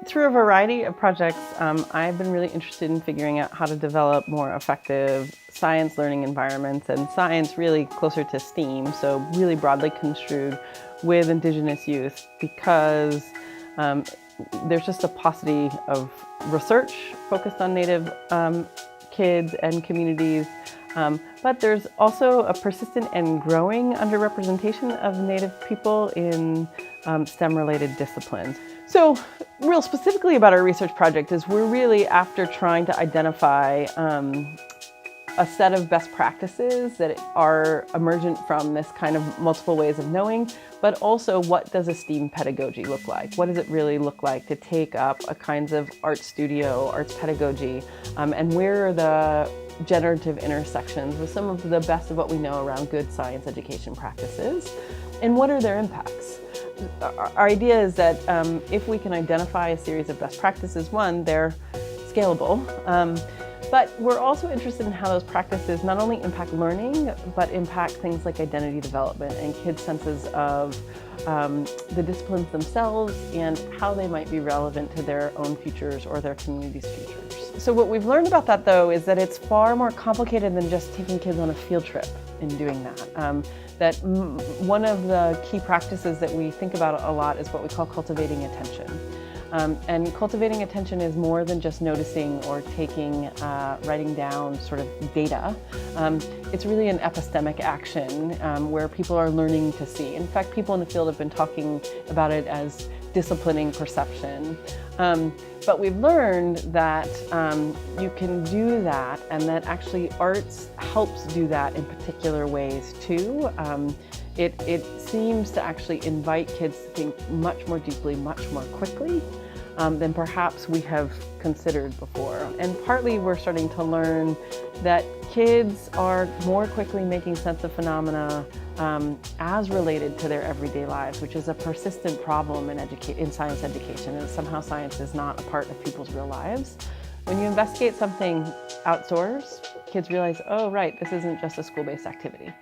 Through a variety of projects, I've been really interested in figuring out how to develop more effective science learning environments, and science really closer to STEAM, so really broadly construed with Indigenous youth, because there's just a paucity of research focused on Native kids and communities, but there's also a persistent and growing underrepresentation of Native people in STEM-related disciplines. So, real specifically about our research project is we're really after trying to identify a set of best practices that are emergent from this kind of multiple ways of knowing, but also what does a STEAM pedagogy look like? What does it really look like to take up a kinds of art studio, arts pedagogy, and where are the generative intersections with some of the best of what we know around good science education practices, and what are their impacts? Our idea is that if we can identify a series of best practices, one, they're scalable, but we're also interested in how those practices not only impact learning, but impact things like identity development and kids' senses of the disciplines themselves and how they might be relevant to their own futures or their community's futures. So what we've learned about that, though, is that it's far more complicated than just taking kids on a field trip in doing that. One of the key practices that we think about a lot is what we call cultivating attention. And cultivating attention is more than just noticing or writing down sort of data. It's really an epistemic action where people are learning to see. In fact, people in the field have been talking about it as disciplining perception. But we've learned that you can do that, and that actually arts helps do that in particular ways too. It seems to actually invite kids to think much more deeply, much more quickly than perhaps we have considered before. And partly we're starting to learn that kids are more quickly making sense of phenomena as related to their everyday lives, which is a persistent problem in science education, and somehow science is not a part of people's real lives. When you investigate something outdoors, kids realize, oh right, this isn't just a school-based activity.